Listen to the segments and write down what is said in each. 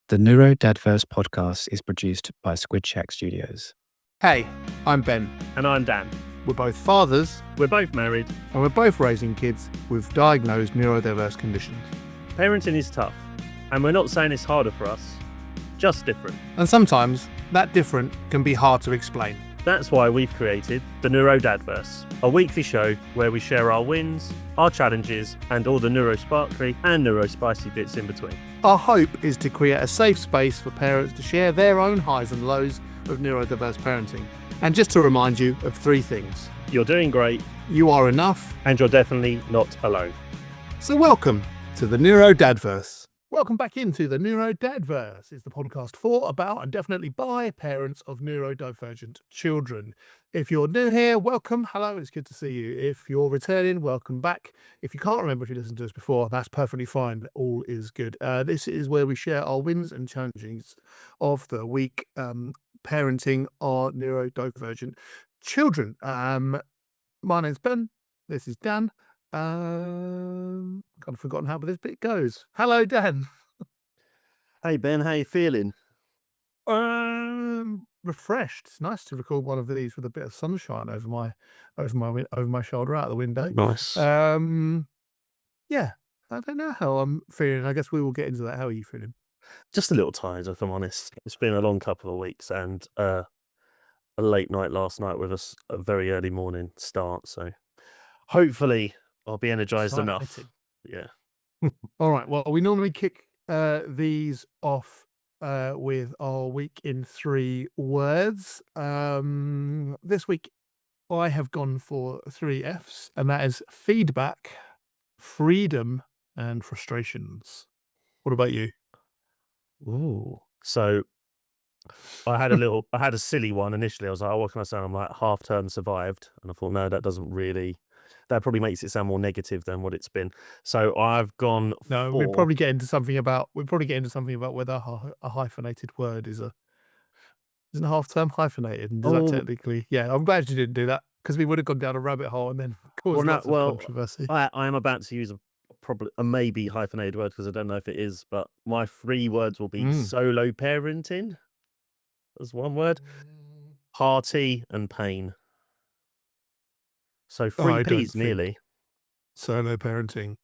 The NeuroDADverse podcast is produced by Squid Shack Studios. Hey, I'm Ben. And I'm Dan. We're both fathers, We're both married. and we're both raising kids with diagnosed neurodiverse conditions. Parenting is tough, and we're not saying it's harder for us, just different. And sometimes that different can be hard to explain. That's why we've created the NeuroDADverse, a weekly show where we share our wins, our challenges, and all the neurosparkly and neurospicy bits in between. Our hope is to create a safe space for parents to share their own highs and lows of neurodiverse parenting. And just to remind you of three things. You're doing great, You are enough. and you're definitely not alone. So welcome to the NeuroDADverse. Welcome back into the NeuroDADverse. It's the podcast for, about, and definitely by parents of neurodivergent children. If you're new here, welcome. Hello, it's good to see you. If you're returning, welcome back. If you can't remember if you listened to us before, that's perfectly fine. All is good. This is where we share our wins and challenges of the week, parenting our neurodivergent children. My name's Ben. This is Dan. Kind of forgotten how this bit goes. Hello, Dan. Hey Ben, how you feeling? Refreshed. It's nice to record one of these with a bit of sunshine over my shoulder out the window. Nice. Yeah, I don't know how I'm feeling. I guess we will get into that. How are you feeling? Just a little tired, if I'm honest. It's been a long couple of weeks and a late night last night with a very early morning start. So hopefully I'll be energized enough. Exciting. Yeah. All right. Well, we normally kick these off with our week in 3 words. This week I have gone for 3 Fs, and that is feedback, freedom, and frustrations. What about you? Ooh. So I had a silly one initially. I was like, oh, what can I say? I'm like, half term survived. And I thought, no, that probably makes it sound more negative than what it's been. So I've gone No, for... we'll probably get into something about whether a hyphenated word isn't a half term hyphenated. And does that technically? Yeah, I'm glad you didn't do that because we would have gone down a rabbit hole and then caused lots of controversy. I am about to use a maybe hyphenated word because I don't know if it is, but my 3 words will be solo parenting. That's one word. Party and pain. So 3 P's nearly. Solo parenting.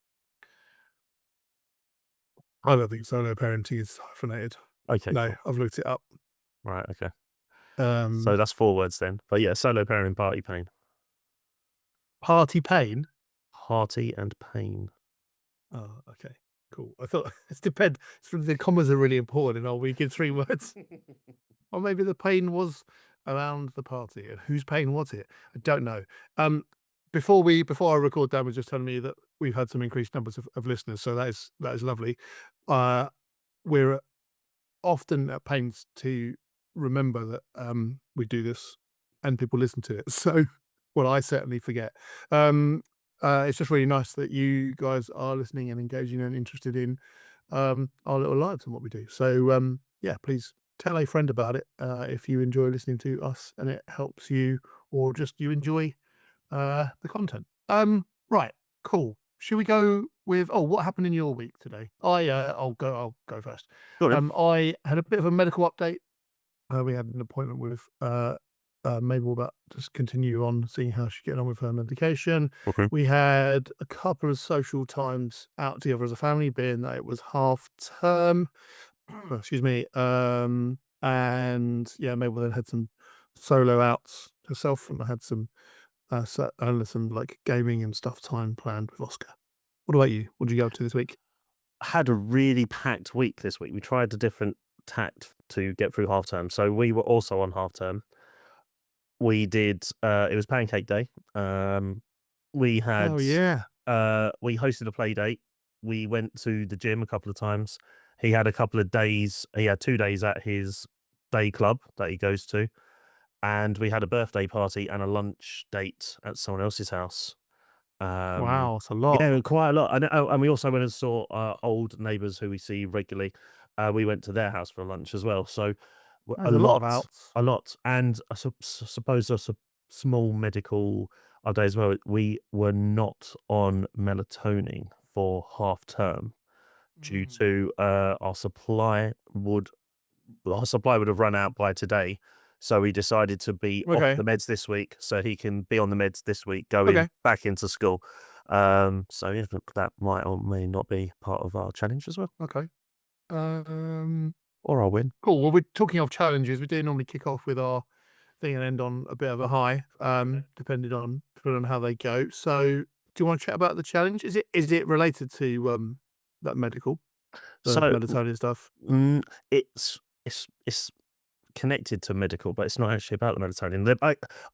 I don't think solo parenting is hyphenated. Okay. No, cool. I've looked it up. Right. Okay. So that's 4 words then. But yeah, solo parenting, party, pain. Party pain. Party and pain. Oh, okay. Cool. I thought it depends. The commas are really important in our week in 3 words. Or maybe the pain was around the party. And whose pain was it? I don't know. Before I record, Dan was just telling me that we've had some increased numbers of listeners, so that is lovely. We're often at pains to remember that we do this and people listen to it. So, well, I certainly forget. It's just really nice that you guys are listening and engaging and interested in our little lives and what we do. So, yeah, please tell a friend about it if you enjoy listening to us and it helps you, or just you enjoy the content. Right, cool. Should we go with what happened in your week today? I'll go first. Go on. I had a bit of a medical update. We had an appointment with Mabel about just continue on seeing how she's getting on with her medication. Okay. We had a couple of social times out together as a family, being that it was half term. Excuse me. And yeah, Mabel then had some solo outs herself, and I had some like gaming and stuff time planned with Oscar. What about you? What did you go up to this week? I had a really packed week this week. We tried a different tact to get through half term. So we were also on half term. We did it was pancake day. We had we hosted a play date. We went to the gym a couple of times. He had a couple of days. He had 2 days at his day club that he goes to. And we had a birthday party and a lunch date at someone else's house. Wow, it's a lot. Yeah, quite a lot. And we also went and saw our old neighbours who we see regularly. We went to their house for lunch as well. So a lot of outs. A lot. And I suppose there's a small medical update as well. We were not on melatonin for half term. due to our supply would have run out by today. So he decided to be off Okay. the meds this week, so he can be on the meds this week, going Okay. back into school. So yeah, that might or may not be part of our challenge as well, Okay. or our win. Cool. Well, we're talking of challenges. We do normally kick off with our thing and end on a bit of a high, depending on how they go. So, do you want to chat about the challenge? Is it related to that medical, the So melatonin stuff? it's connected to medical, but it's not actually about the melatonin.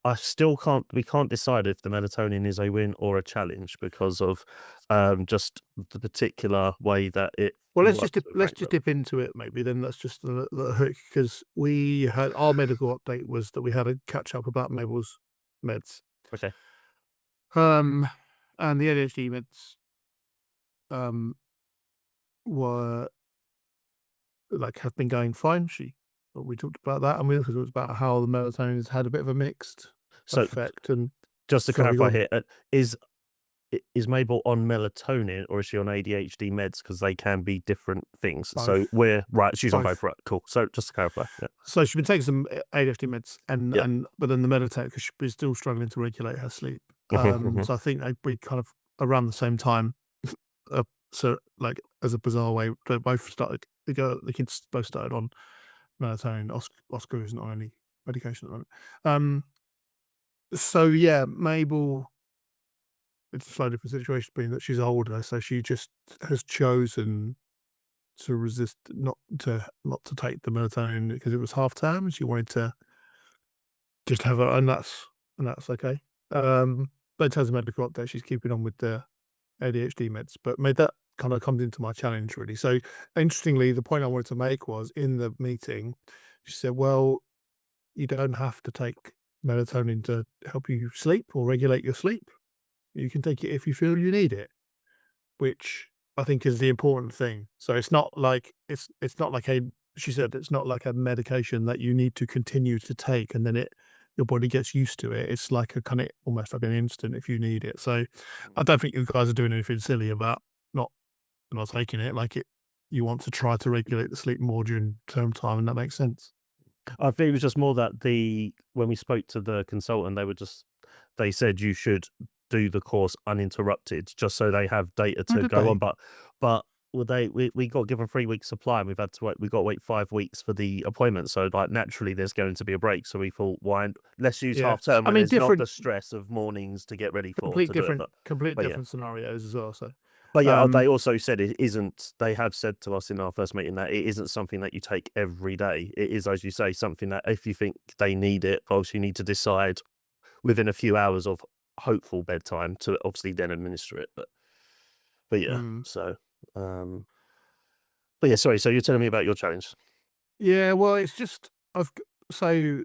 I still can't. We can't decide if the melatonin is a win or a challenge because of just the particular way that it. Well, let's works just with let's Frank, just but- dip into it. Maybe then that's just the hook, because we had our medical update was that we had a catch up about Mabel's meds, Okay. and the ADHD meds, were have been going fine. We talked about that, and we also talked about how the melatonin has had a bit of a mixed So effect. And just to sorry, go clarify on. here, is Mabel on melatonin or is she on ADHD meds? Because they can be different things. So Both. we're right. She's on Both. both. Right. Cool. So just to clarify. Yeah. So she's been taking some ADHD meds, Yeah. but then the melatonin, because she's still struggling to regulate her sleep. Mhm. So I think we kind of around the same time. So as a bizarre way, they both started. The kids both started on melatonin. Oscar isn't on any medication at the moment. So yeah, Mabel, it's a slightly different situation, being that she's older, so she just has chosen to resist, not to take the melatonin because it was half term, and she wanted to just have it, and that's okay. But in terms of medical update, she's keeping on with the ADHD meds. But that kind of comes into my challenge, really. So interestingly, the point I wanted to make was, in the meeting, she said, "Well, you don't have to take melatonin to help you sleep or regulate your sleep. You can take it if you feel you need it," which I think is the important thing. So it's not like she said, it's not like a medication that you need to continue to take and then your body gets used to it. It's like a kind of almost like an instant if you need it. So I don't think you guys are doing anything silly about not taking it. You want to try to regulate the sleep more during term time, and that makes sense. I think it was just more that when we spoke to the consultant, they said you should do the course uninterrupted, just so they have data Oh, to did go they? on. But we got given 3 weeks supply, and we got to wait 5 weeks for the appointment. So naturally, there's going to be a break. So we thought, let's use Yeah. half term I when mean, there's not the different, stress of mornings to get ready to do it. complete But yeah. different scenarios as well. So, But yeah, they um, also said it isn't. They have said to us in our first meeting that it isn't something that you take every day. It is, as you say, something that if you think they need it, obviously you need to decide within a few hours of hopeful bedtime to obviously then administer it. But yeah, so but yeah, sorry. So you're telling me about your challenge? yeah. Well, it's just so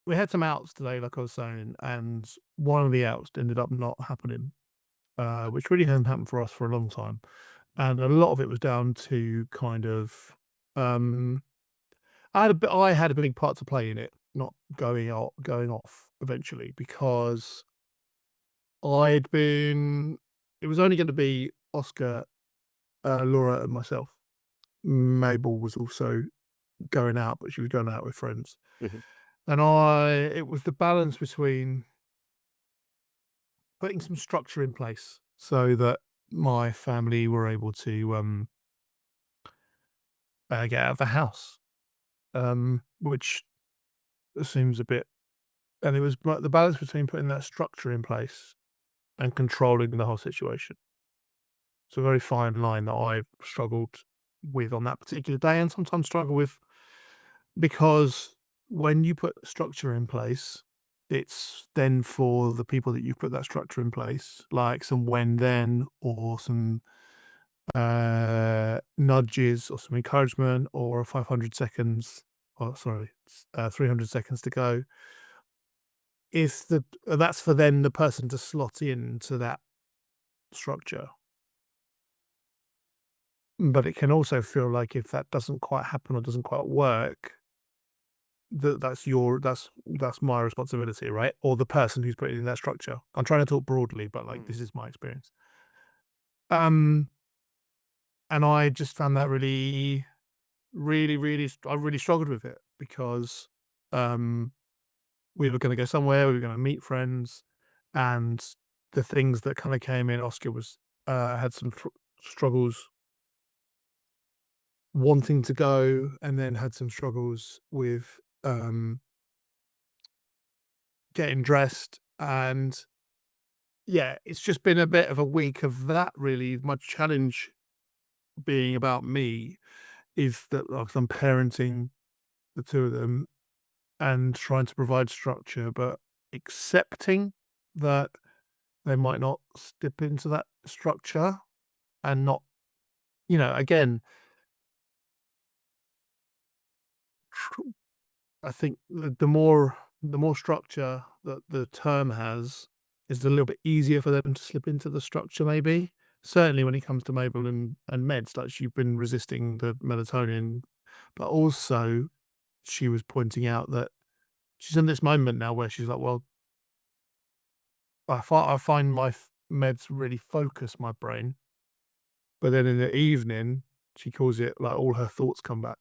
we had some outs today, like I was saying, and one of the outs ended up not happening, which really hadn't happened for us for a long time. And a lot of it was down to kind of, I had a big part to play in it, not going off eventually, because it was only going to be Oscar, Laura, and myself. Mabel was also going out, but she was going out with friends. Mhm. And it was the balance between putting some structure in place so that my family were able to get out of the house, which seems a bit. And it was the balance between putting that structure in place and controlling the whole situation. It's a very fine line that I've struggled with on that particular day, and sometimes struggle with, because when you put structure in place, it's then for the people that you put that structure in place, like some when then, or some nudges, or some encouragement, or a 500 seconds, or sorry, 300 seconds to go. That's for then the person to slot into that structure. But it can also feel like if that doesn't quite happen or doesn't quite work, that's my responsibility, right? Or the person who's putting in that structure. I'm trying to talk broadly, but this is my experience. And I just found that really, really, really, I really struggled with it because we were going to go somewhere, we were going to meet friends, and the things that kind of came in, Oscar was had some struggles wanting to go, and then had some struggles with getting dressed. And yeah, it's just been a bit of a week of that, really. My challenge being about me is that, like, I'm parenting the two of them and trying to provide structure, but accepting that they might not step into that structure, and not, again, I think the more structure that the term has is a little bit easier for them to slip into the structure, maybe. Certainly when it comes to Mabel and meds, like, she's been resisting the melatonin, but also she was pointing out that she's in this moment now where she's like, well, I find my meds really focus my brain, but then in the evening, she calls it, like, all her thoughts come back.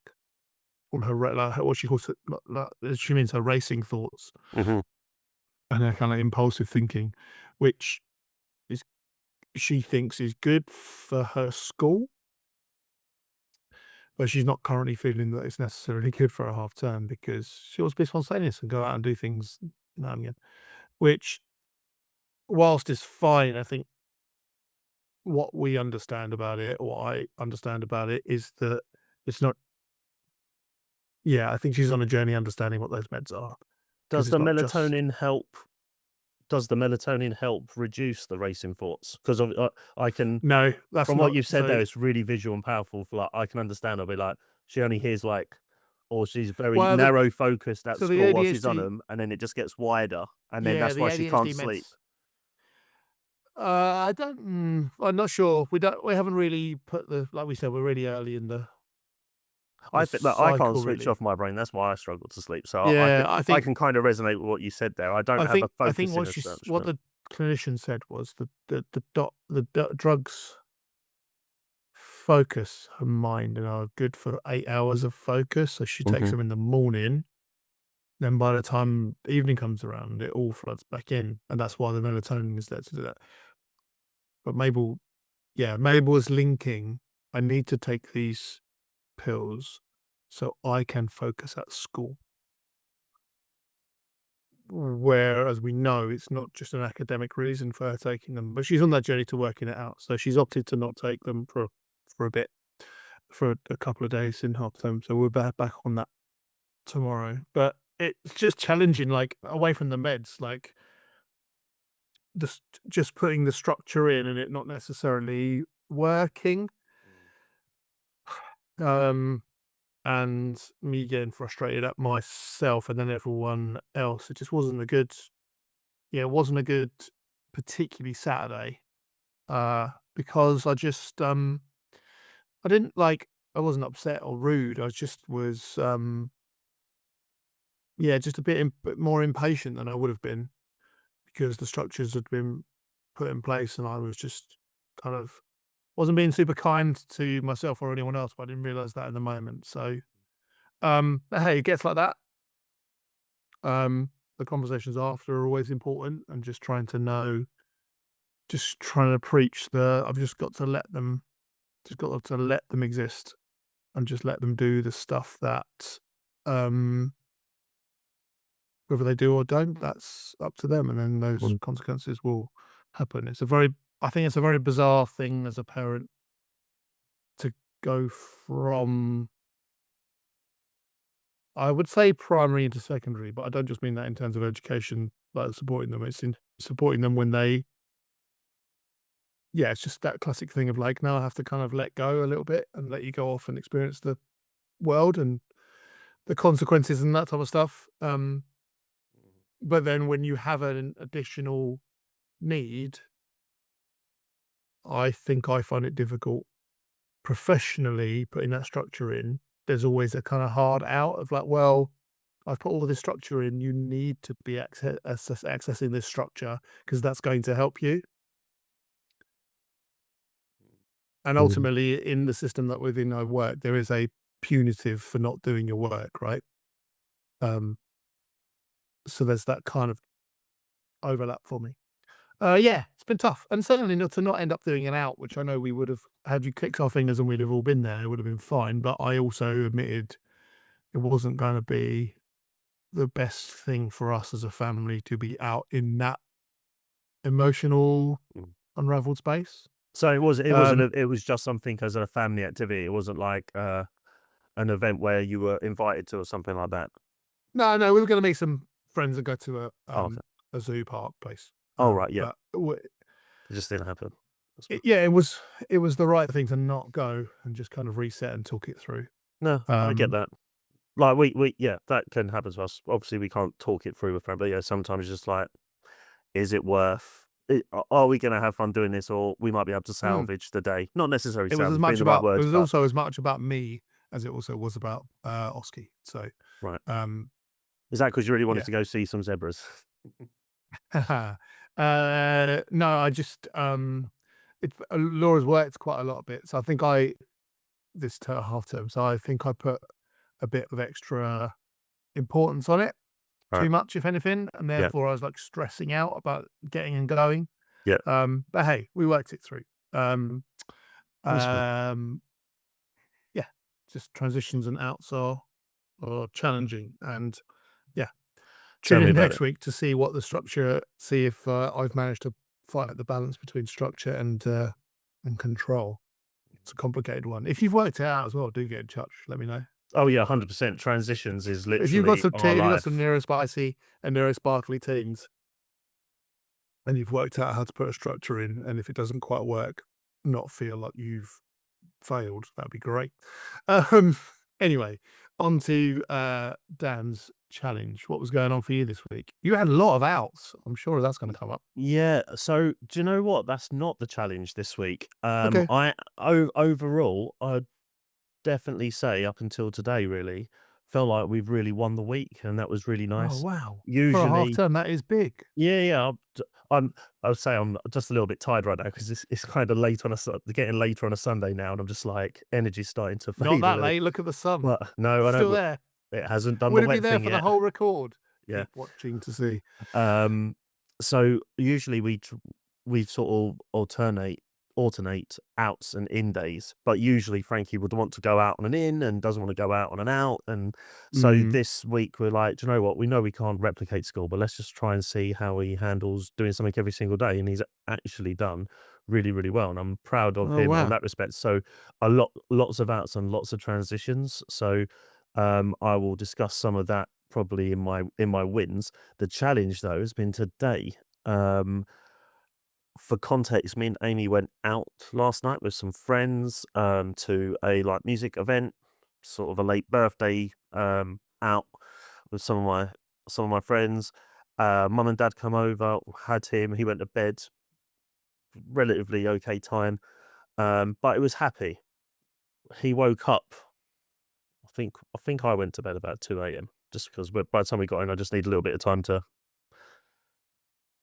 All her like, what she calls it, she means her racing thoughts Hmm. and her kind of impulsive thinking, which is, she thinks, is good for her school, but she's not currently feeling that it's necessarily good for a half term because she wants to be spontaneous and go out and do things now and again, which, whilst is fine, I think what we understand about it, what I understand about it, is that it's not. Yeah, I think she's on a journey understanding what those meds are, because Does it's the not just. melatonin help? Does the melatonin help reduce the racing thoughts? Because I can, No, that's from what not. you've said So there, it's really visual and powerful. For, like, I can understand. I'll be like, she only hears, like, or she's very well, narrow focused at so the school while she's on ADHD, them, and then it just gets wider, and then yeah, that's the why she can't ADHD sleep. meds. I don't. I'm not sure. We don't. We haven't really put the, like we said, we're really early in the I think that I can't cycle, switch really. off my brain. That's why I struggle to sleep. So Yeah, I can kind of resonate with what you said there. I don't have a I think focusing as such, what but the clinician said was that the drugs focus her mind and are good for 8 hours of focus. So she takes Mhm. them in the morning. Then by the time the evening comes around, it all floods back in, and that's why the melatonin is there to do that. But Mabel, yeah, Mabel is linking. I need to take these pills so I can focus at school. Whereas we know it's not just an academic reason for her taking them, but she's on that journey to working it out. So she's opted to not take them for a bit, for a couple of days in half term. So we're back on that tomorrow. But it's just challenging, like, away from the meds, like, just putting the structure in and it not necessarily working. Um, and me getting frustrated at myself and then everyone else. It just wasn't a good, yeah, it wasn't a good, particularly Saturday, because I didn't, like, I wasn't upset or rude. I just was, yeah, just a bit more impatient than I would have been because the structures had been put in place and I was just kind of wasn't being super kind to myself or anyone else, but I didn't realize that in the moment. So, but hey, it gets like that. The conversations after are always important, and just trying to know, just trying to preach I've just got to let them, exist and just let them do the stuff that, um, whether they do or don't, that's up to them. And then those Mm. consequences will happen. I think it's a very bizarre thing as a parent to go from, I would say, primary into secondary, but I don't just mean that in terms of education, like supporting them. It's in supporting them when they, yeah, it's just that classic thing of, like, now I have to kind of let go a little bit and let you go off and experience the world and the consequences and that type of stuff. But then when you have an additional need, I think I find it difficult professionally putting that structure in. There's always a kind of hard out of, like, well, I've put all of this structure in. You need to be accessing this structure because that's going to help you. And ultimately, in the system that within I work, there is a punitive for not doing your work, right? So there's that kind of overlap for me. Yeah, it's been tough, and certainly not to not end up doing an out, which I know we would have had you clicked our fingers and we'd have all been there. It would have been fine, but I also admitted it wasn't going to be the best thing for us as a family to be out in that emotional unraveled space. So it wasn't. It was just something as a family activity. It wasn't like an event where you were invited to or something like that. No, we were going to meet some friends and go to Okay. a zoo park place. Oh right, yeah. But It just didn't happen. it was the right thing to not go and just kind of reset and talk it through. No, I get that. Like we yeah, that can happen to us. Obviously, we can't talk it through with friends, but yeah, sometimes it's just like, is it worth? Are we going to have fun doing this, or we might be able to salvage the day? Not necessarily. It was salvage, as much being the right about. words, It was but also as much about me as it also was about Oski. So right. Is that because you really wanted yeah. to go see some zebras? No, I just Laura's worked quite a lot of bit, so I think this half term, so I think I put a bit of extra importance on it, Right. too much, if anything, and Yeah. therefore I was like stressing out about getting and going. Yeah. But hey, we worked it through. That's fine. Yeah, just transitions and outs are challenging, and yeah, Tell tune me in about next it. week to see what the structure. See if I've managed to find the balance between structure and control. It's a complicated one. If you've worked it out as well, do get in touch. Let me know. Oh yeah, 100%. Transitions is literally If you've got some our if you've got life. some neurospicy and neurosparkly teams, and you've worked out how to put a structure in, and if it doesn't quite work, not feel like you've failed, that'd be great. Anyway, on to Dan's challenge. What was going on for you this week? You had a lot of outs. I'm sure that's going to come up. Yeah. So do you know what? That's not the challenge this week. Okay. Overall, I'd definitely say up until today, really felt like we've really won the week, and that was really nice. Oh wow! For a Usually, half term, that is big. yeah. I would say I'm just a little bit tired right now because it's kind of late on getting later on a Sunday now, and I'm just like energy's starting to fade. Not a that little. late. Look at the sun. Well, no, I Still know. there. It hasn't done Would the it be wet there thing for yet. the whole record? Yeah. Keep watching to see. So usually we sort of alternate outs and in days, but usually Frankie would want to go out on an in and doesn't want to go out on an out. And so this week we're like, do you know what? We know we can't replicate school, but let's just try and see how he handles doing something every single day. And he's actually done really, really well. And I'm proud of him on that respect. So lots of outs and lots of transitions. So I will discuss some of that probably in my wins. The challenge though has been today. For context, me and Amy went out last night with some friends to a like music event, sort of a late birthday out with some of my friends. Mum and Dad come over, had him. He went to bed, relatively okay time, but it was happy. He woke up. I think I went to bed about 2 a.m. just because by the time we got in, I just need a little bit of time to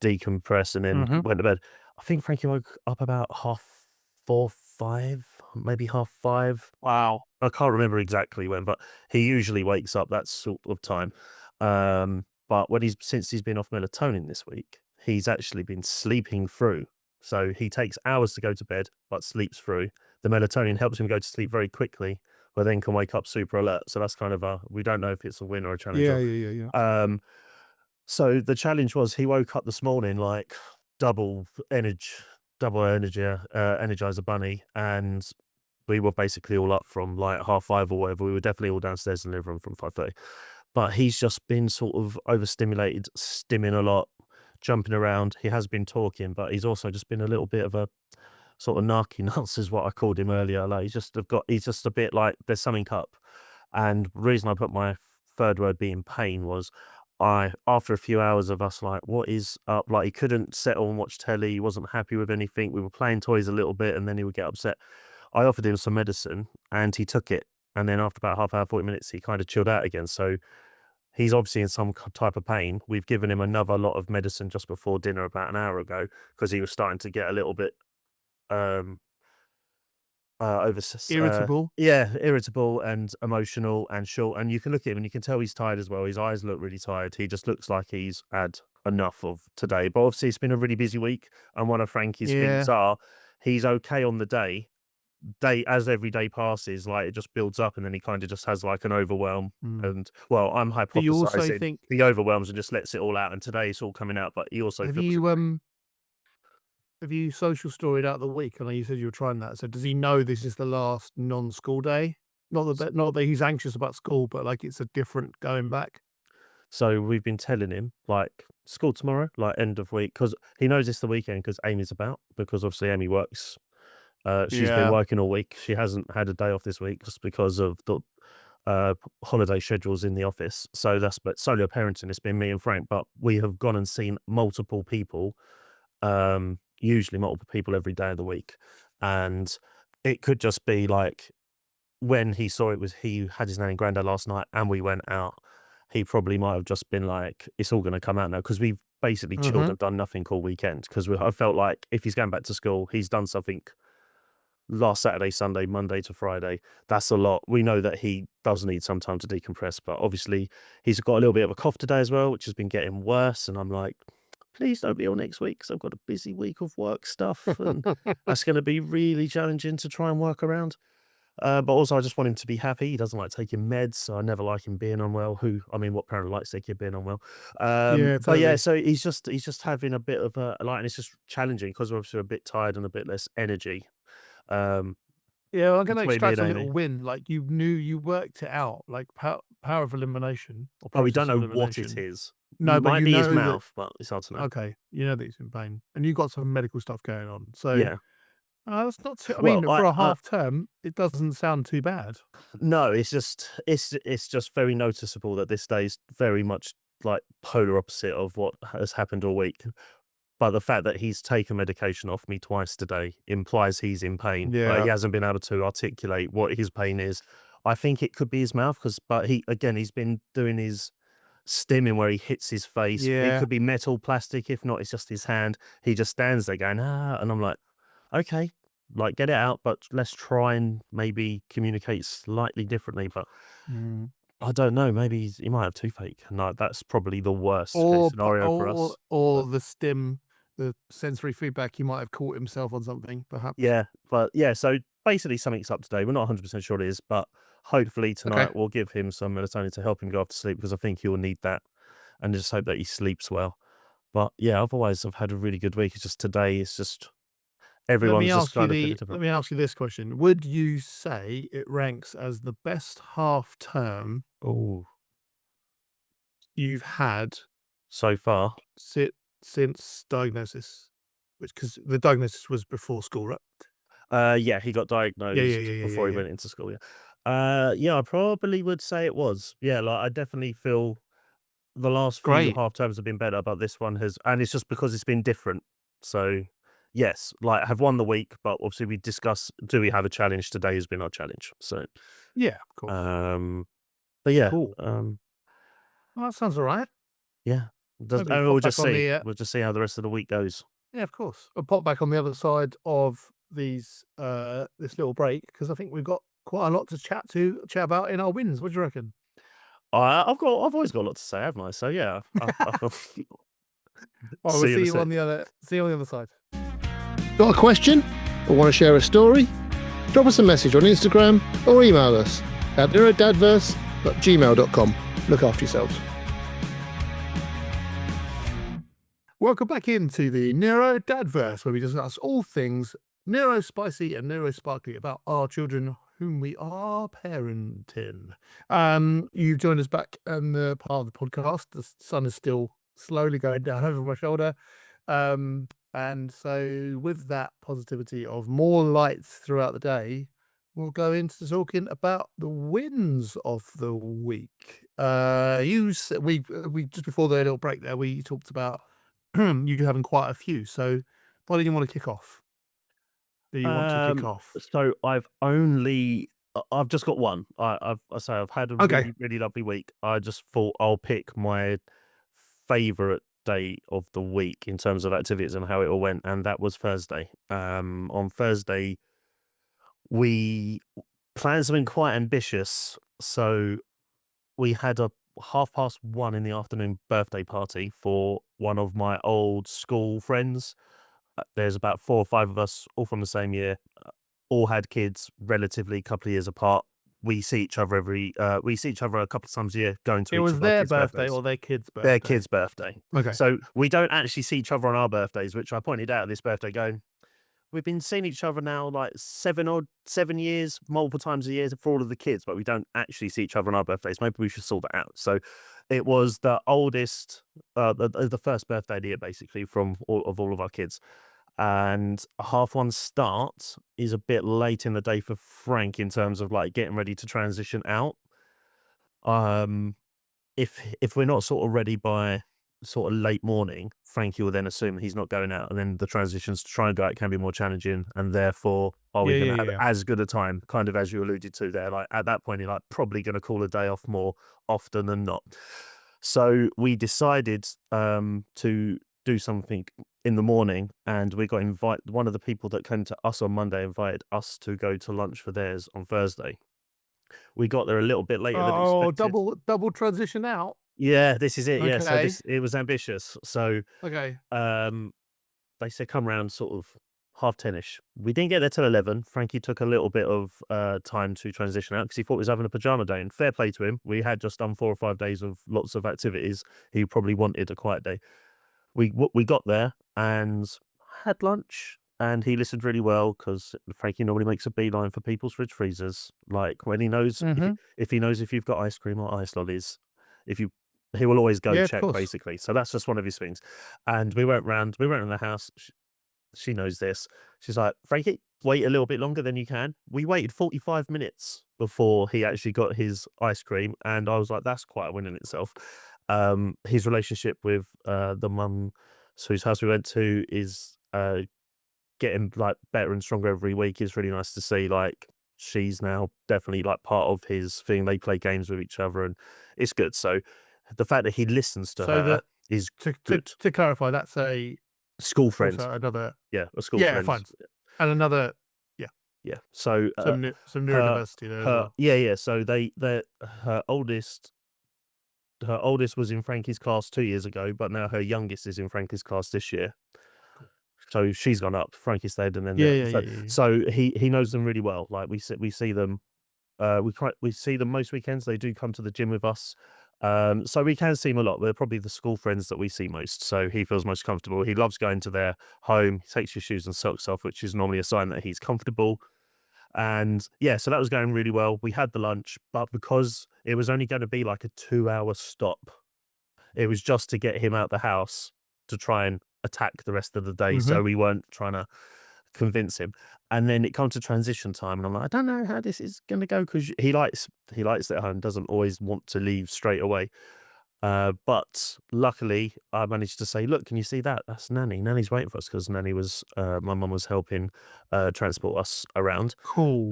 decompress and then went to bed. I think Frankie woke up about 4:30, 5, maybe 5:30. Wow. I can't remember exactly when, but he usually wakes up that sort of time. But since he's been off melatonin this week, he's actually been sleeping through. So he takes hours to go to bed, but sleeps through. The melatonin helps him go to sleep very quickly, but then can wake up super alert. So that's kind of we don't know if it's a win or a challenge. Yeah. So the challenge was he woke up this morning like double energizer bunny, and we were basically all up from like 5:30 or whatever. We were definitely all downstairs in the living room from 5:30. But he's just been sort of overstimulated, stimming a lot, jumping around. He has been talking, but he's also just been a little bit of a sort of narky nuts is what I called him earlier. Like he's just a bit like there's something up. And the reason I put my third word being pain was after a few hours of us like, what is up? Like he couldn't settle and watch telly. He wasn't happy with anything. We were playing toys a little bit and then he would get upset. I offered him some medicine and he took it. And then after about half hour, 40 minutes, he kind of chilled out again. So he's obviously in some type of pain. We've given him another lot of medicine just before dinner about an hour ago because he was starting to get a little bit Irritable. irritable and emotional and short. And you can look at him and you can tell he's tired as well. His eyes look really tired. He just looks like he's had enough of today. But obviously, it's been a really busy week. And one of Frankie's things are he's okay on the day. As every day passes, like it just builds up, and then he kind of just has like an overwhelm. And well, I'm Do you also hypothesizing think he overwhelms and just lets it all out. And today it's all coming out. But he also have feels you social storied out the week? I know you said you were trying that. So does he know this is the last non-school day? Not that he's anxious about school, but like it's a different going back. So we've been telling him like school tomorrow, like end of week, because he knows it's the weekend because Amy's about. Because obviously Amy works. She's been working all week. She hasn't had a day off this week just because of the holiday schedules in the office. So but solo parenting. It's been me and Frank, but we have gone and seen multiple people. Usually multiple people every day of the week, and it could just be like when he saw he had his nan and granddad last night and we went out, he probably might have just been like, it's all going to come out now, because we've basically chilled and done nothing all weekend, because I felt like if he's going back to school, he's done something last Saturday, Sunday, Monday to Friday. That's a lot. We know that he does need some time to decompress, but obviously he's got a little bit of a cough today as well, which has been getting worse, and I'm like, please don't be ill next week, because I've got a busy week of work stuff, and that's going to be really challenging to try and work around. But also, I just want him to be happy. He doesn't like taking meds, so I never like him being unwell. What parent likes their kid being unwell? But yeah, so he's just having a bit of and it's just challenging because we're obviously a bit tired and a bit less energy. I'm going to between me extract and a Amy. little win. Like you worked it out, like power of elimination. Oh, we don't process know of what it elimination. is. No, It but might you be his know that. mouth, but it's hard to know. Okay, you know that he's in pain, and you got some medical stuff going on. So Yeah. that's not too. I Well, mean, for a half term, it doesn't sound too bad. No, it's just very noticeable that this day is very much like polar opposite of what has happened all week. But the fact that he's taken medication off me twice today implies he's in pain. He hasn't been able to articulate what his pain is. I think it could be his mouth, but he's been doing his stimming where he hits his face. It could be metal, plastic. If not, it's just his hand. He just stands there going, and I'm like, okay, like get it out, but let's try and maybe communicate slightly differently. But I don't know. Maybe he might have toothache. No, that's probably the worst case scenario for us. Or the stim, the sensory feedback. He might have caught himself on something, perhaps. Yeah, but yeah. So basically, something's up today. We're not 100% sure it is, but hopefully tonight we'll give him some melatonin to help him go off to sleep, because I think he'll need that, and just hope that he sleeps well. But yeah, otherwise I've had a really good week. It's just today. It's just everyone's just kind of feeling different. Let me ask you this question: would you say it ranks as the best half term you've had So far? since diagnosis? Because the diagnosis was before school, right? Yeah, he got diagnosed before he went into school. Yeah, I probably would say it was. Yeah, like I definitely feel the last few half terms have been better, but this one has, and it's just because it's been different. So yes, like I've won the week, but obviously we discuss, do we have a challenge? Today has been our challenge. So yeah, cool. But yeah, cool. Well, that sounds all right. Yeah, we'll just see how the rest of the week goes. Yeah, of course. I'll pop back on the other side of these this little break, because I think we've got quite a lot to chat about in our wins. What do you reckon? I've always got a lot to say, haven't I? So yeah. We'll see you on the other side. Got a question or want to share a story? Drop us a message on Instagram or email us at NeuroDADverse@gmail.com. Look after yourselves. Welcome back into the NeuroDADverse, where we discuss all things neurospicy and neurosparkly about our children whom we are parenting. You've joined us back on the part of the podcast. The sun is still slowly going down over my shoulder. And so with that positivity of more lights throughout the day, we'll go into talking about the wins of the week. We just before the little break there, we talked about you having quite a few. So why do you want to kick off? Do you want to kick off? So I've just got one. I've had a really, really lovely week. I just thought I'll pick my favorite day of the week in terms of activities and how it all went, and that was Thursday. On Thursday, plans have been quite ambitious. So we had a 1:30 in the afternoon birthday party for one of my old school friends. There's about 4 or 5 of us, all from the same year, all had kids relatively a couple of years apart. We see each other a couple of times a year, going to It each was of our their kids' birthday birthdays. or their kid's birthday? Their kid's birthday. Okay. So we don't actually see each other on our birthdays, which I pointed out at this birthday going, we've been seeing each other now like 7 years, multiple times a year for all of the kids, but we don't actually see each other on our birthdays. Maybe we should sort that out. So it was the oldest, the first birthday of the year, basically, from all of our kids. And a 1:30 start is a bit late in the day for Frank in terms of like getting ready to transition out. If we're not sort of ready by sort of late morning, Frankie will then assume he's not going out, and then the transitions to try and go out can be more challenging, and therefore are we going to have as good a time, kind of as you alluded to there, like at that point you're like probably going to call a day off more often than not. So we decided to do something in the morning, and we got one of the people that came to us on Monday invited us to go to lunch for theirs on Thursday. We got there a little bit later than expected. Double transition out. Yeah, this is it. Yeah, so Okay. it was ambitious. So Okay. they said come round sort of 10:30ish. We didn't get there till 11. Frankie took a little bit of time to transition out because he thought he was having a pajama day. And fair play to him. We had just done 4 or 5 days of lots of activities. He probably wanted a quiet day. We got there and had lunch. And he listened really well because Frankie normally makes a beeline for people's fridge freezers. Like when he knows if he knows if you've got ice cream or ice lollies, he will always go check basically. So that's just one of his things. And we went around the house. She knows this. She's like, Frankie, wait a little bit longer than you can. We waited 45 minutes before he actually got his ice cream, and I was like, that's quite a win in itself. His relationship with the mum whose house we went to is getting like better and stronger every week. It's really nice to see. Like she's now definitely like part of his thing. They play games with each other, and it's good. So the fact that he listens to her is good. To clarify, that's a school friend. Another a school friend. Fine. And another So some neurodiversity there as well. Yeah. So her oldest was in Frankie's class 2 years ago, but now her youngest is in Frankie's class this year. So she's gone up. Frankie stayed, and then So he knows them really well. Like we see them. We see them most weekends. They do come to the gym with us. So we can see them a lot. They're probably the school friends that we see most. So he feels most comfortable. He loves going to their home. He takes his shoes and socks off, which is normally a sign that he's comfortable. And yeah, so that was going really well. We had the lunch, but because it was only going to be like a 2-hour stop, it was just to get him out the house to try and attack the rest of the day. So we weren't trying to convince him. And then it comes to transition time, and I'm like, I don't know how this is going to go, because he likes it at home, doesn't always want to leave straight away. But luckily I managed to say, look, can you see that? That's Nanny. Nanny's waiting for us, because Nanny was my mum was helping transport us around. Cool.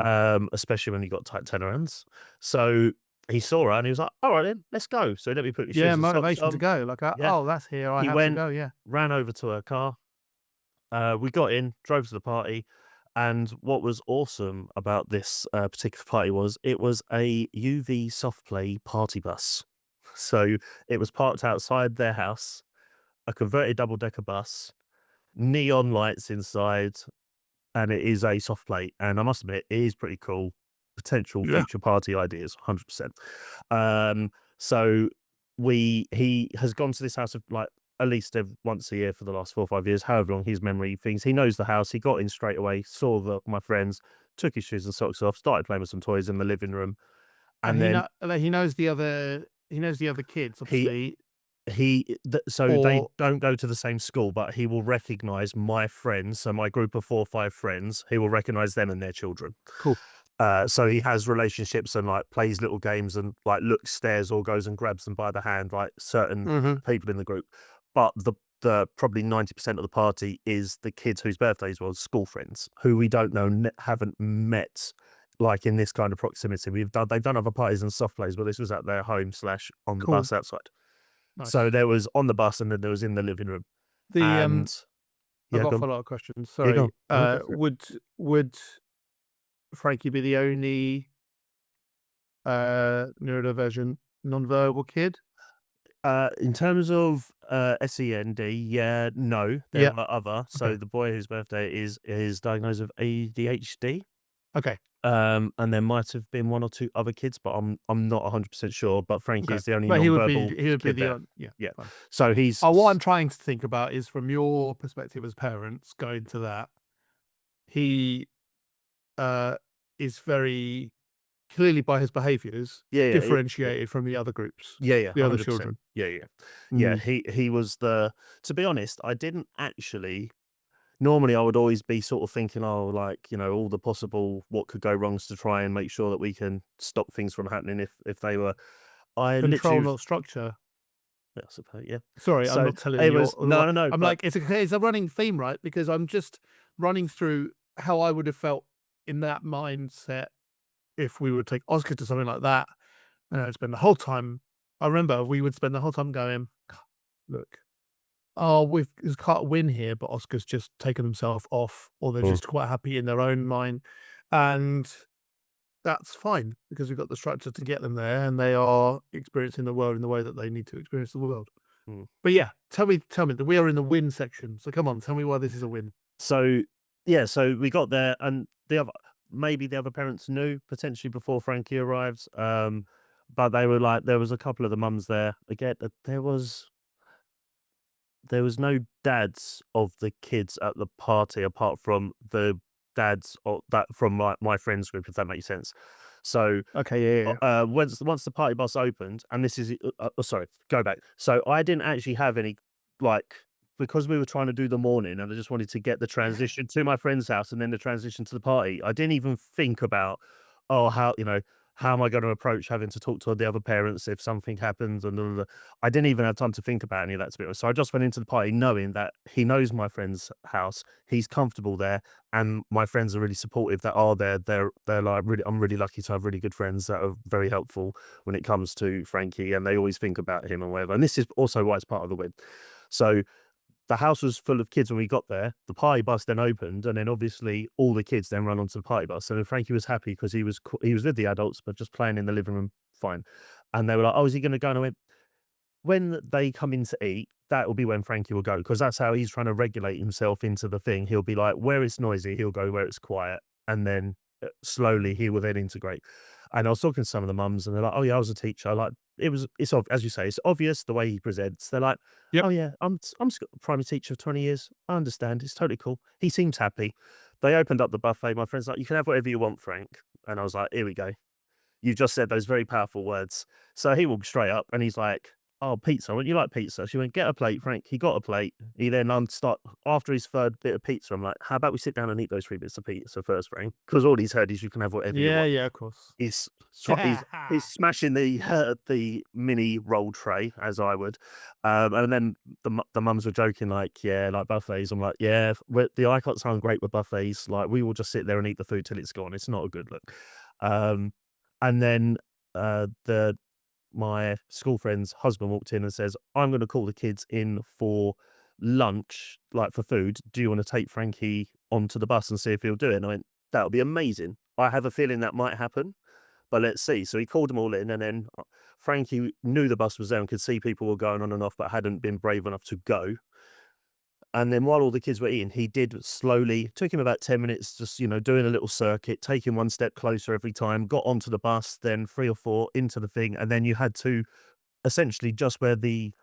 Especially when you got tight turnarounds. So he saw her and he was like, all right then, let's go. So let me put your shoes and motivation socks to go. on. Like, oh, that's here. I have to go. Ran over to her car. We got in, drove to the party. And what was awesome about this particular party was it was a UV soft play party bus. So it was parked outside their house, a converted double-decker bus, neon lights inside, and it is a soft play. And I must admit, it is pretty cool. Potential future party ideas, 100%. So he has gone to this house of like at least once a year for the last 4 or 5 years, however long his memory things. He knows the house. He got in straight away, saw my friends, took his shoes and socks off, started playing with some toys in the living room, and then he knows the other kids. Obviously, they don't go to the same school, but he will recognize my friends. So my group of 4 or 5 friends, he will recognize them and their children. Cool. So he has relationships and like plays little games and like looks, stares, or goes and grabs them by the hand, like certain people in the group. But the probably 90% of the party is the kids whose birthdays were school friends who we don't know, haven't met like in this kind of proximity. They've done other parties and soft plays, but this was at their home / on the bus outside. Nice. So there was on the bus, and then there was in the living room. I've got a lot of questions. Sorry. Would Frankie be the only neurodivergent non-verbal kid? In terms of SEND, yeah, no, there Yeah. are other. So Okay. the boy whose birthday is diagnosed with ADHD. Okay. And there might have been one or two other kids, but I'm not 100% sure. But Frankie Okay. is the only But non-verbal he would be kid the there. yeah. Yeah. Fine. So he's Oh, what I'm trying to think about is from your perspective as parents going to that, he is very clearly by his behaviours yeah, differentiated from the other groups, yeah, the other 100%. children. Yeah. Mm. He was the. To be honest, I didn't actually. Normally, I would always be sort of thinking, oh, like, all the possible what could go wrongs to try and make sure that we can stop things from happening if they were. I Control, literally, not structure. I suppose, yeah. Sorry, I'm So not telling it you. was no, I'm but like, it's a running theme, right? Because I'm just running through how I would have felt in that mindset if we would take Oscar to something like that. And I'd spend the whole time. I remember we would spend the whole time going, look, oh, we've got a win here, but Oscar's just taken himself off, or they're Mm. just quite happy in their own mind. And that's fine because we've got the structure to get them there and they are experiencing the world in the way that they need to experience the world. Mm. But yeah, tell me that we are in the win section. So come on, tell me why this is a win. So so we got there, and maybe the other parents knew potentially before Frankie arrived. But they were like, there was a couple of the mums there. Again, there was no dads of the kids at the party apart from the dads that from my friends group, if that makes sense. So Okay, yeah. once the party bus opened, and this is sorry, go back. So I didn't actually have any, like, because we were trying to do the morning, and I just wanted to get the transition to my friend's house and then the transition to the party. I didn't even think about, oh, how am I going to approach having to talk to the other parents if something happens, and blah, blah, blah. I didn't even have time to think about any of that, to be honest. So I just went into the party knowing that he knows my friend's house, he's comfortable there, and my friends are really supportive that are there. They're like, really, I'm really lucky to have really good friends that are very helpful when it comes to Frankie, and they always think about him and whatever. And this is also why it's part of the win. So the house was full of kids when we got there. The party bus then opened, and then obviously all the kids then run onto the party bus. So Frankie was happy because he was with the adults, but just playing in the living room, fine. And they were like, "Oh, is he going to go?" And I went, when they come in to eat, that will be when Frankie will go, because that's how he's trying to regulate himself into the thing. He'll be like, where it's noisy, he'll go where it's quiet, and then slowly he will then integrate. And I was talking to some of the mums, and they're like, "Oh yeah, I was a teacher." Like, as you say, it's obvious the way he presents. They're like, Yep. "Oh yeah, I'm a primary teacher for 20 years. I understand. It's totally cool." He seems happy. They opened up the buffet. My friend's like, "You can have whatever you want, Frank." And I was like, "Here we go. You've just said those very powerful words." So he walked straight up and he's like, "Oh, pizza. Wouldn't you like pizza?" She went, "Get a plate, Frank." He got a plate. He then after his third bit of pizza, I'm like, "How about we sit down and eat those 3 bits of pizza first, Frank?" Because all he's heard is you can have whatever you Yeah, want. yeah, of course. He's smashing the mini roll tray, as I would. And then the mums were joking, like, "Yeah, like buffets." I'm like, "Yeah, the ICOTs aren't great with buffets. Like, we will just sit there and eat the food till it's gone. It's not a good look." Um, and then my school friend's husband walked in and says, "I'm going to call the kids in for lunch, like for food. Do you want to take Frankie onto the bus and see if he'll do it?" And I went, "That would be amazing. I have a feeling that might happen, but let's see." So he called them all in, and then Frankie knew the bus was there and could see people were going on and off, but hadn't been brave enough to go. And then while all the kids were eating, he did slowly, took him about 10 minutes, just, doing a little circuit, taking one step closer every time, got onto the bus, then 3 or 4 into the thing. And then you had to essentially, just where the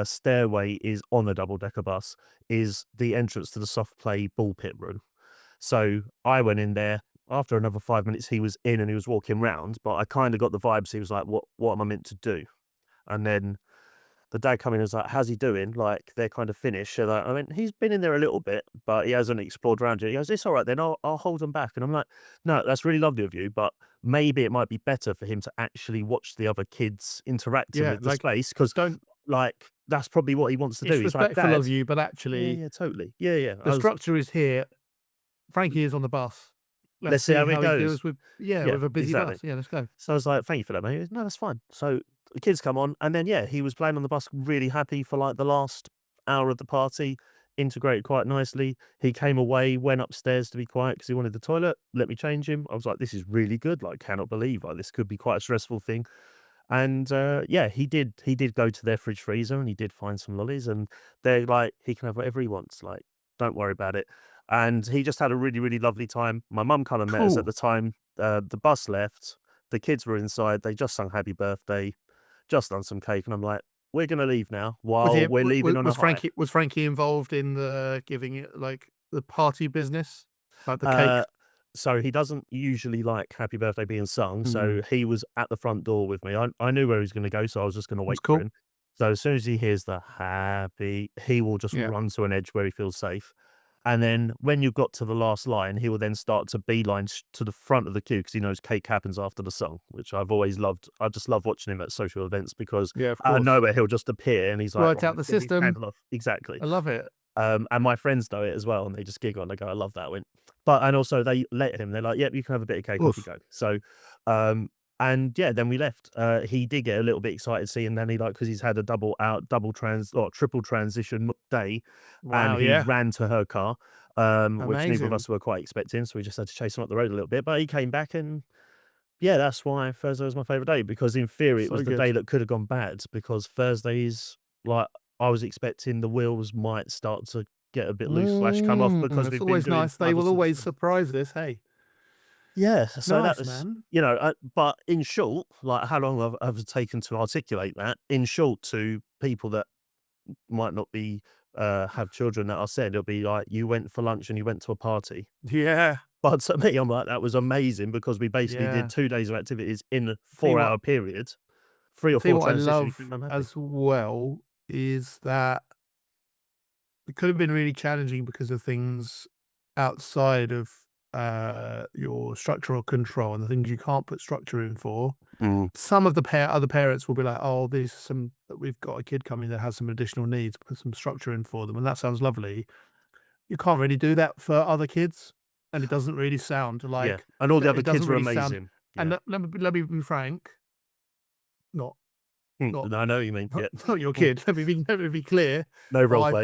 stairway is on a double-decker bus is the entrance to the soft play ball pit room. So I went in there. After another 5 minutes, he was in and he was walking round, but I kind of got the vibes. He was like, what am I meant to do? And then the dad come in and was like, "How's he doing?" Like, they're kind of finished. So like, I mean, he's been in there a little bit, but he hasn't explored around yet. He goes, "It's all right then. I'll hold him back." And I'm like, "No, that's really lovely of you, but maybe it might be better for him to actually watch the other kids interacting Yeah, with the like, space, because don't. like that's probably what he wants to do." It's He's like, respectful of "Dad." you, but Yeah, actually, yeah, totally. Yeah, yeah. the structure is here. Frankie is on the bus. Let's Let's see see how it how he goes. deals with Yeah, with a busy exactly. bus. Yeah, let's go. So I was like, "Thank you for that, mate." He goes, "No, that's fine." So the kids come on, and then yeah, he was playing on the bus, really happy for like the last hour of the party. integrated quite nicely. He came away, went upstairs to be quiet because he wanted the toilet, let me change him. I was like, this is really good. Like, cannot believe, like, this could be quite a stressful thing. And yeah, he did go to their fridge freezer and he did find some lollies, and they're like, he can have whatever he wants, like, don't worry about it. And he just had a really, really lovely time. My mum kind of met us at Cool. the time. The bus left, the kids were inside, they just sung happy birthday, just done some cake, and I'm like, we're gonna leave now while we're leaving on a high. Was Frankie involved in the giving it, like, the party business? Like the cake? So he doesn't usually like happy birthday being sung, so Mm. he was at the front door with me. I knew where he was gonna go, so I was just gonna That's wait for cool. him. So as soon as he hears the happy, he will just Yeah. run to an edge where he feels safe. And then when you got to the last line, he will then start to beeline to the front of the queue because he knows cake happens after the song, which I've always loved. I just love watching him at social events because Yeah, of out of course. nowhere he'll just appear and he's like, Worked out right, the get his system. candle off. Exactly. I love it. And my friends know it as well, and they just giggle and they go, "I love that." And also they let him. They're like, "Yep, you can have a bit of cake, off you Oof. go." So, and yeah, then we left. He did get a little bit excited seeing Nanny, like, because he's had a triple transition day, Wow, and he yeah. ran to her car, which neither of Amazing. us were quite expecting. So we just had to chase him up the road a little bit. But he came back, and yeah, that's why Thursday was my favorite day, because in theory it So was the good. day that could have gone bad, because Thursdays, like, I was expecting the wheels might start to get a bit loose / come off because It's we've been always doing nice. They other will sorts always of. surprise us, hey? Yeah, so that Nice, was, man. but in short, like, how long have it taken to articulate that? In short, to people that might not be have children that are said, it'll be like, you went for lunch and you went to a party. Yeah. But to me, I'm like, that was amazing because we basically Yeah. did 2 days of activities in a See what 4-hour period, 3 or see 4 what I transitions. love I'm happy. as well is that it could have been really challenging because of things outside of your structural control and the things you can't put structure in for. Mm. Some of the other parents will be like, "Oh, there's some we've got a kid coming that has some additional needs. Put some structure in for them," and that sounds lovely. You can't really do that for other kids, and it doesn't really sound Yeah, like and all the other it doesn't kids were really sound. amazing. And Yeah. let me be frank, not not I know what you mean, not, yeah. not your kid. Let me be clear. No But role play.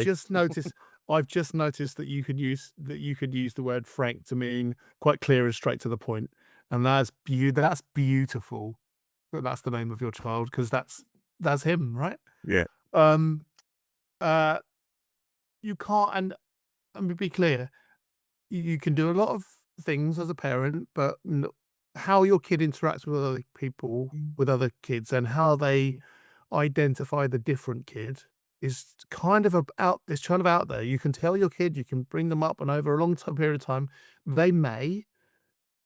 I've just noticed that you could use the word frank to mean quite clear and straight to the point, and that's beautiful. That that's the name of your child because that's him, right? Yeah. Um, uh, you can't, and let me be clear. You can do a lot of things as a parent, but how your kid interacts with other people, with other kids, and how they identify the different kid is kind of it's kind of out there. You can tell your kid, you can bring them up, and over a long time period of time, they may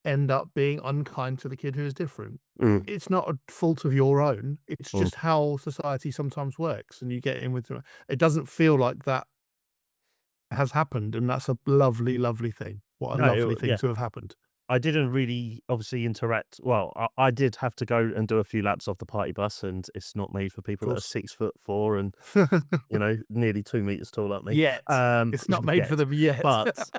end up being unkind to the kid who is different. Mm. It's not a fault of your own. It's Mm. just how society sometimes works, and you get in with it. Doesn't feel like that has happened, and that's a lovely, lovely thing. What a No, lovely thing yeah. to have happened. I didn't really obviously interact. Well, I did have to go and do a few laps off the party bus, and it's not made for people that are Course. 6'4" and, nearly 2 meters tall like me. Yet. It's not made for Yet. them yet. But,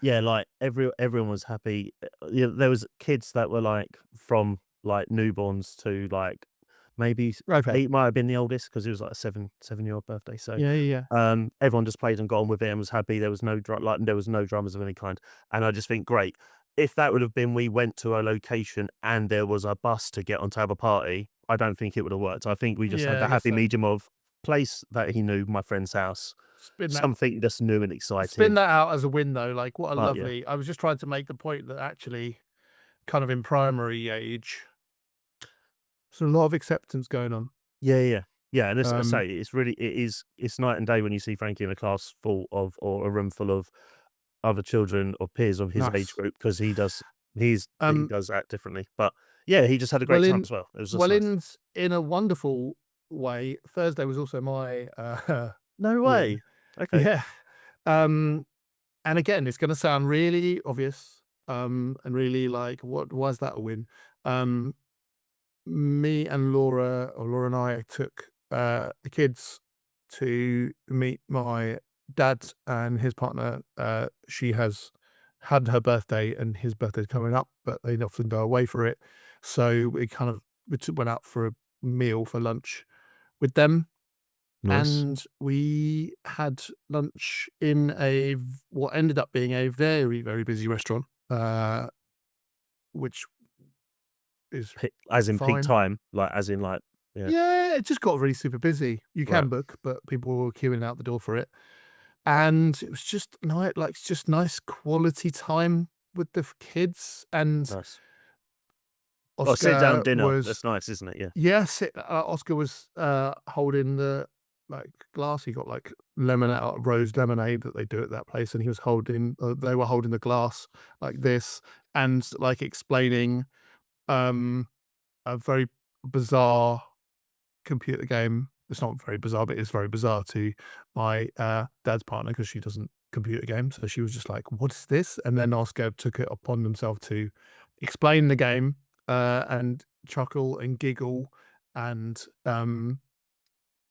yeah, like, everyone was happy. Yeah, there was kids that were, like, from, like, newborns to, like, maybe Okay. 8 might have been the oldest because it was, like, a 7-year-old birthday. So, Yeah, yeah, yeah. everyone just played and got on with it and was happy. There was no dramas of any kind. And I just think, great. If that would have been, we went to a location and there was a bus to get onto have a party, I don't think it would have worked. I think we just had Yeah, the I guess happy so. medium of place that he knew, my friend's house, Spin that something just new and spin exciting. that out as a win though. Like what a But yeah. lovely I was just trying to make the point that actually kind of in primary age, there's a lot of acceptance going on. Yeah. Yeah, and as I Um, say, it's night and day when you see Frankie in a class full of, or a room full of other children or peers of his age nice. group, because he Um, does act differently. But yeah, he just had a well great time in as well. It was just well nice. in a wonderful way, Thursday was also my No win. way. Okay. Yeah. Um, and again, it's gonna sound really obvious, and really like, what was that a win? Um, Me and Laura and I took the kids to meet my dad and his partner. She has had her birthday and his birthday's coming up, but they often go away for it. So we kind of went out for a meal for lunch with them. Nice. and we had lunch in what ended up being a very, very busy restaurant, which is As in peak fine. time, like as in like yeah. Yeah, it just got really super busy. You can Right. book, but people were queuing out the door for it. And it was just just nice quality time with the kids. And Nice. Oh, sit down Oscar dinner. was, That's nice, isn't it? Yeah. yes, Oscar was holding the glass. He got rose lemonade that they do at that place, and he was holding. They were holding the glass like this, and explaining um, a very bizarre computer game. It's not very bizarre, but it's very bizarre to my dad's partner because she doesn't computer game. So she was just like, "What is this?" And then Oscar took it upon themselves to explain the game and chuckle and giggle. And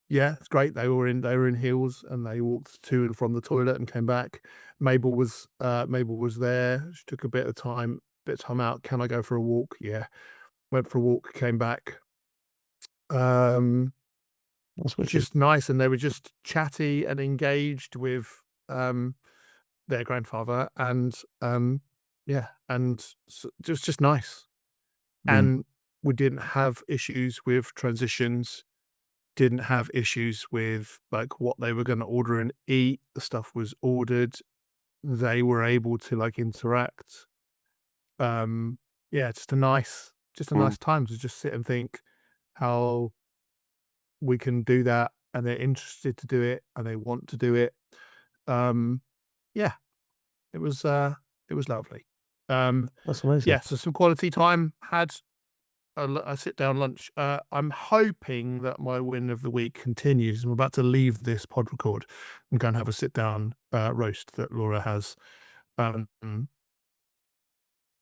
yeah, it's great. They were in heels and they walked to and from the toilet and came back. Mabel was there. She took a bit of time out. Can I go for a walk? Yeah, went for a walk, came back. Um, That's was wicked. just nice, and they were just chatty and engaged with their grandfather, and yeah, and it was just nice. And we didn't have issues with transitions, didn't have issues with what they were going to order and eat. The stuff was ordered. They were able to interact. Yeah, just a nice time to just sit and think how we can do that, and they're interested to do it and they want to do it. Yeah, it was lovely. That's amazing. Yeah, so some quality time, had a sit down lunch. I'm hoping that my win of the week continues. I'm about to leave this pod record and go and have a sit down roast that Laura has um,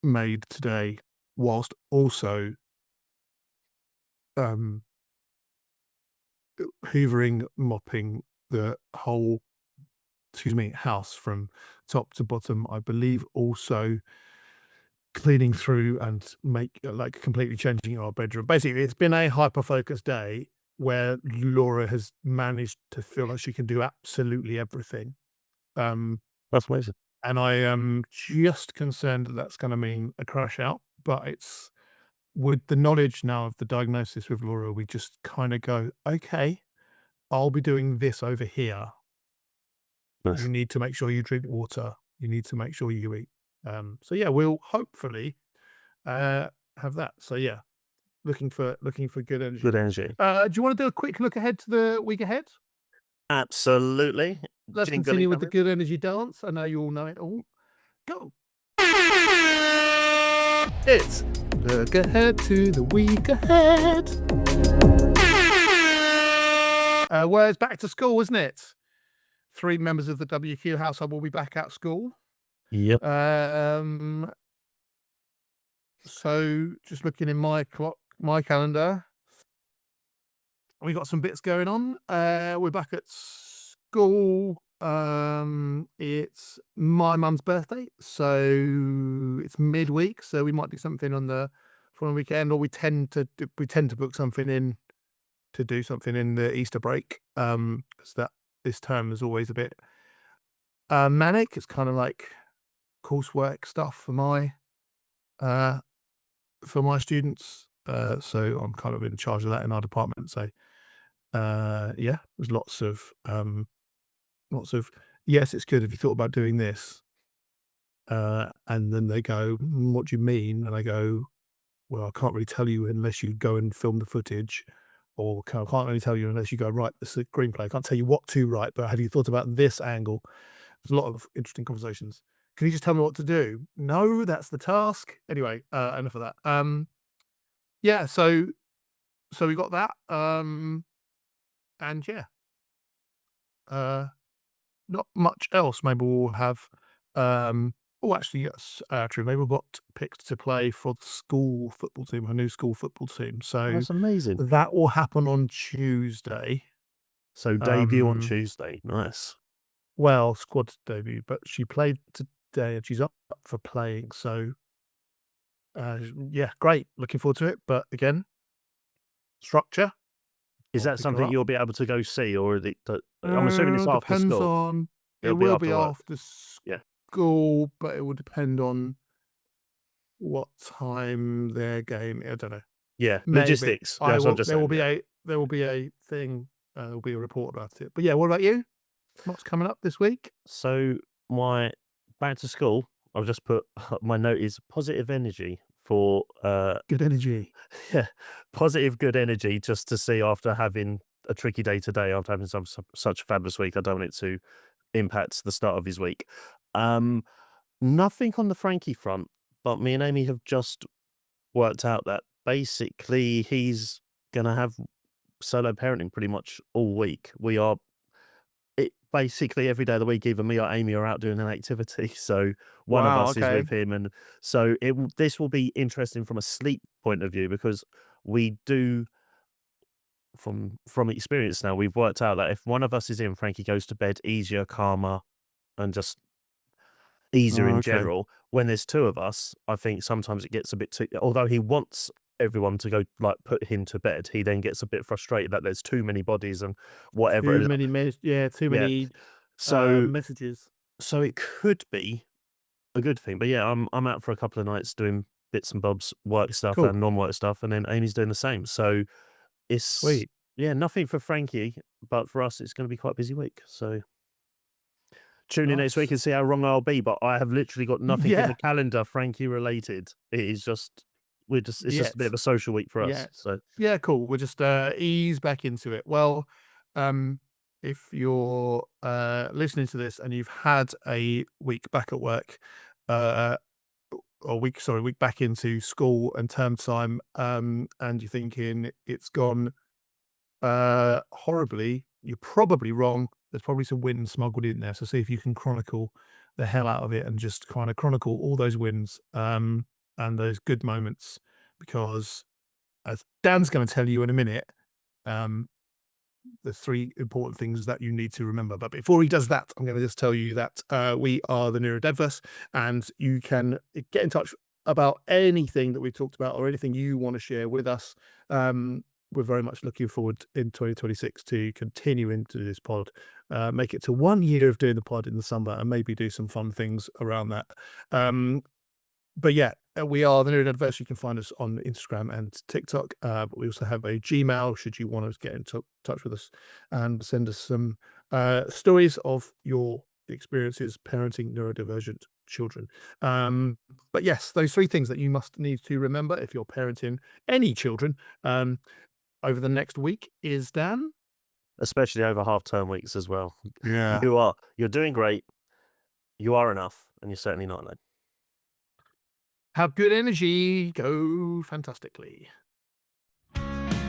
made today, whilst also um, hoovering, mopping the whole house from top to bottom. I believe also cleaning through and completely changing our bedroom. Basically, it's been a hyper focused day where Laura has managed to feel like she can do absolutely everything. That's amazing. And I am just concerned that that's going to mean a crash out, but it's with the knowledge now of the diagnosis with Laura, we just kind of go, okay, I'll be doing this over here. Nice. You need to make sure you drink water. You need to make sure you eat. So yeah, we'll hopefully have that. So yeah, looking for good energy. Good energy. Do you want to do a quick look ahead to the week ahead? Absolutely. Let's Jingly continue with the coming. good energy dance. I know you all know it all. Go. It's look ahead to the week ahead. Well, it's back to school, isn't it? 3 members of the WQ household will be back at school. Yep. So just looking in my calendar, we got some bits going on. We're back at school. It's my mum's birthday, so it's midweek. So we might do something on the following weekend, or we tend to book something in to do something in the Easter break. Because this term is always a bit manic. It's kind of like coursework stuff for my students. So I'm kind of in charge of that in our department. So yeah, there's lots of yes, it's good. Have you thought about doing this? And then they go, what do you mean? And I go, well, I can't really tell you unless you go and film the footage, or I can't really tell you unless you go write the screenplay. I can't tell you what to write, but have you thought about this angle? There's a lot of interesting conversations. Can you just tell me what to do? No, that's the task. Anyway, enough of that. Yeah, so we got that. And yeah, not much else. Maybe we'll have. Oh, actually, yes, true. Maybe we got picked to play for the school football team, our new school football team. So That's amazing. that will happen on Tuesday. So debut on Um, Tuesday. Nice. Well, squad debut, but she played today and she's up for playing. So yeah, great. Looking forward to it. But again, structure. Is I'll that pick her something up. you'll be able to go see, or is it, I'm assuming it's after Depends school? on. It It'll be will after be work. after Yeah. school, but it will depend on what time their game. I don't know. Yeah, Maybe. logistics. That's what I'm just There will saying. be there will be a thing. There will be a report about it. But yeah, what about you? What's coming up this week? So my back to school, I've just put my note is positive energy for Good energy. yeah, positive good energy just to see after having a tricky day today, after having such a fabulous week. I don't want it to impact the start of his week. Nothing on the Frankie front, but me and Amy have just worked out that basically he's gonna have solo parenting pretty much all week. We are basically every day of the week, either me or Amy are out doing an activity. So one of Wow, us is okay. with him, and so this will be interesting from a sleep point of view, because we do from experience now, we've worked out that if one of us is in, Frankie goes to bed easier, calmer, and just easier in Okay. general. When there's two of us, I think sometimes it gets a bit too, although he wants everyone to go, like, put him to bed, he then gets a bit frustrated that there's too many bodies and whatever. Too many many So messages. so it could be a good thing. But yeah, I'm out for a couple of nights doing bits and bobs, work stuff Cool. and non-work stuff, and then Amy's doing the same. So it's Sweet. yeah, nothing for Frankie, but for us it's going to be quite a busy week. So tune in next week Nice. and see how wrong I'll be. But I have literally got nothing in Yeah. the calendar Frankie related. It is just it's just a bit of a social week for us. Yeah. So Yeah, cool. We'll just ease back into it. Well, if you're listening to this and you've had a week back at work, week back into school and term time, and you're thinking it's gone horribly, you're probably wrong. There's probably some wins smuggled in there. So see if you can chronicle the hell out of it and just kind of chronicle all those wins and those good moments, because as Dan's going to tell you in a minute, the 3 important things that you need to remember. But before he does that, I'm going to just tell you that we are the NeuroDADverse, and you can get in touch about anything that we talked about or anything you want to share with us. We're very much looking forward in 2026 to continue into this pod, make it to 1 year of doing the pod in the summer, and maybe do some fun things around that. But yeah, we are the NeuroDADverse. You can find us on Instagram and TikTok. But we also have a Gmail should you want to get in touch with us and send us some stories of your experiences parenting neurodivergent children. But yes, those 3 things that you must need to remember if you're parenting any children over the next week is, Dan? especially over half-term weeks as well. Yeah. You're doing great. You are enough, and you're certainly not alone. Have good energy. Go fantastically.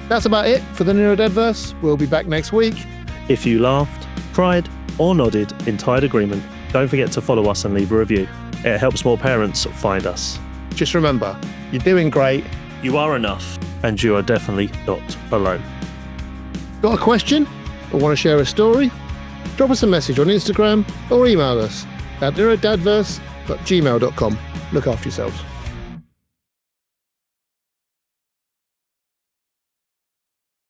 That's about it for the NeuroDADverse. We'll be back next week. If you laughed, cried, or nodded in tired agreement, don't forget to follow us and leave a review. It helps more parents find us. Just remember, you're doing great. You are enough, and you are definitely not alone. Got a question or want to share a story? Drop us a message on Instagram or email us at neurodadverse@gmail.com. Look after yourselves.